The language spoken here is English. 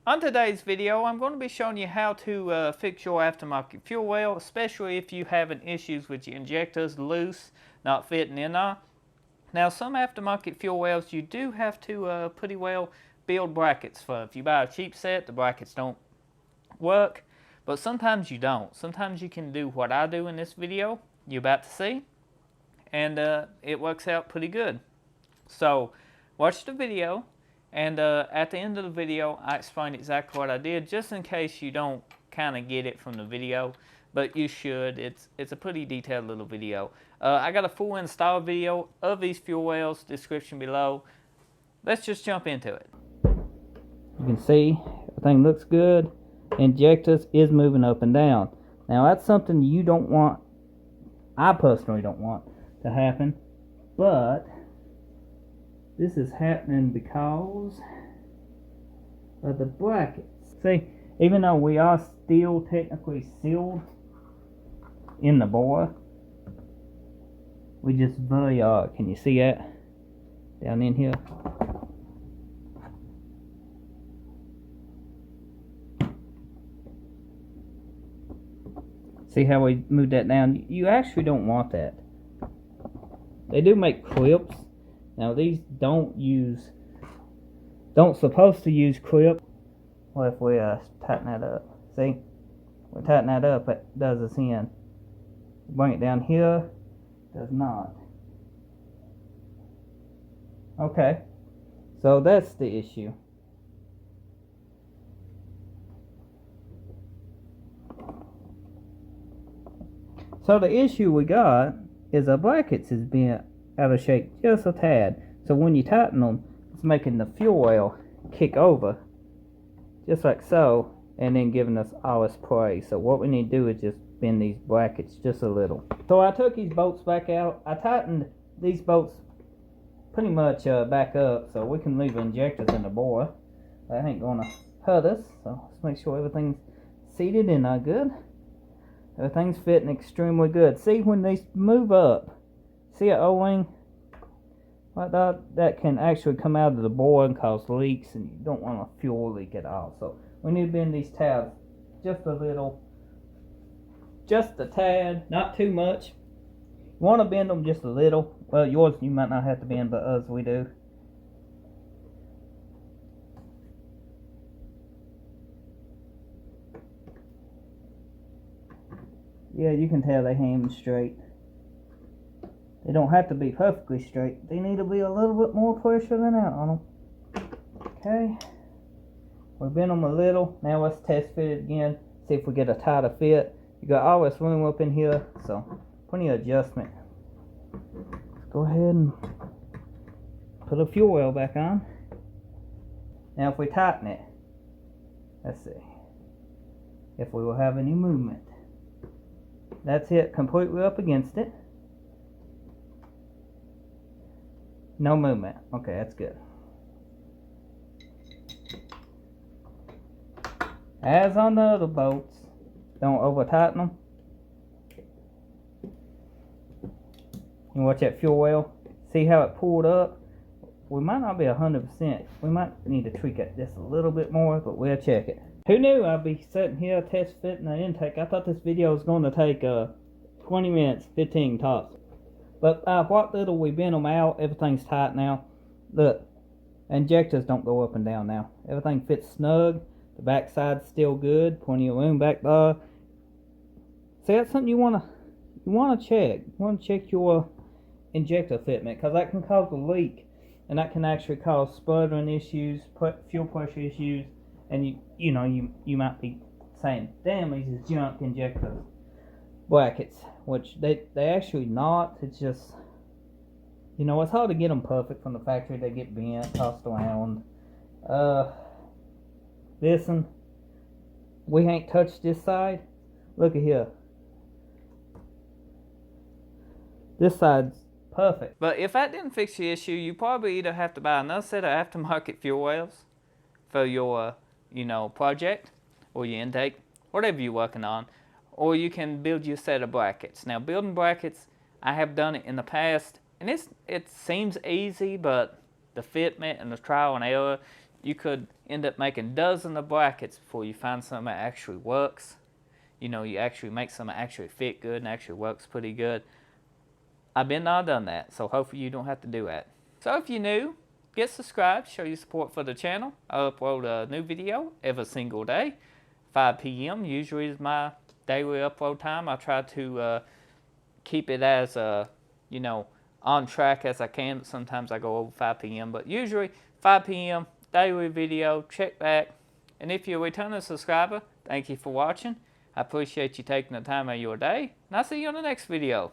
On today's video, I'm going to be showing you how to fix your aftermarket fuel well, especially if you having issues with your injectors loose, not fitting in there. Now, some aftermarket fuel wells, you do have to pretty well build brackets for. If you buy a cheap set, the brackets don't work, but sometimes you don't. Sometimes you can do what I do in this video you're about to see, and it works out pretty good. So, watch the video. And at the end of the video, I explain exactly what I did, just in case you don't kind of get it from the video, but you should. It's a pretty detailed little video. I got a full install video of these fuel wells, description below. Let's just jump into it. You can see everything looks good. Injectors is moving up and down. Now that's something you don't want, I personally don't want to happen, but this is happening because of the brackets. See, even though we are still technically sealed in the bore, we just very odd. Can you see that? Down in here. See how we moved that down? You actually don't want that. They do make clips. Now these don't supposed to use clip. Well, if we tighten that up, see, we tighten that up, it does this in. Bring it down here, does not. Okay, so that's the issue. So the issue we got is our brackets is being out of shape just a tad. So when you tighten them, it's making the fuel well kick over, just like so, and then giving us all this play. So what we need to do is just bend these brackets just a little. So I took these bolts back out. I tightened these bolts pretty much back up so we can leave the injectors in the bore. That ain't gonna hurt us. So let's make sure everything's seated and good. Everything's fitting extremely good. See, when these move up, see an O-ring like that can actually come out of the bore and cause leaks, and you don't want a fuel leak at all. So we need to bend these tabs just a little, just a tad, not too much. You want to bend them just a little. Well, yours you might not have to bend, but us we do. Yeah, you can tell they hang straight. They don't have to be perfectly straight. They need to be a little bit more pressure than out on them. Okay. We bent them a little. Now let's test fit it again. See if we get a tighter fit. You got all this room up in here, so plenty of adjustment. Let's go ahead and put a fuel well back on. Now if we tighten it, let's see if we will have any movement. That's it, completely up against it. No movement. Okay, that's good. As on the other bolts, don't over tighten them. You watch that fuel well. See how it pulled up? We might not be 100%. We might need to tweak it just a little bit more, but we'll check it. Who knew I'd be sitting here test fitting the intake? I thought this video was going to take 20 minutes, 15 tops. But what little we bent them out, everything's tight now. Look, injectors don't go up and down now. Everything fits snug. The back side's still good. Plenty of room back there. See, that's something you wanna check. You wanna check your injector fitment, because that can cause a leak, and that can actually cause sputtering issues, fuel pressure issues, and you might be saying, "Damn, these is junk injectors." Brackets, which they actually not. It's just, it's hard to get them perfect from the factory. They get bent, tossed around. Listen, we ain't touched this side. Look at here. This side's perfect. But if that didn't fix your issue, you probably either have to buy another set of aftermarket fuel wells for your, project or your intake, whatever you're working on. Or you can build your set of brackets. Now, building brackets, I have done it in the past, and it seems easy, but the fitment and the trial and error, you could end up making dozens of brackets before you find something that actually works. You know, you actually make something that actually fit good and actually works pretty good. I've been there, done that, so hopefully you don't have to do that. So if you're new, get subscribed, show your support for the channel. I upload a new video every single day. 5 p.m. usually is my daily upload time. I try to keep it as you know, on track as I can, but sometimes I go over 5 p.m. But usually 5 p.m. daily video, check back. And if you're a returning subscriber, thank you for watching. I appreciate you taking the time out of your day, and I'll see you on the next video.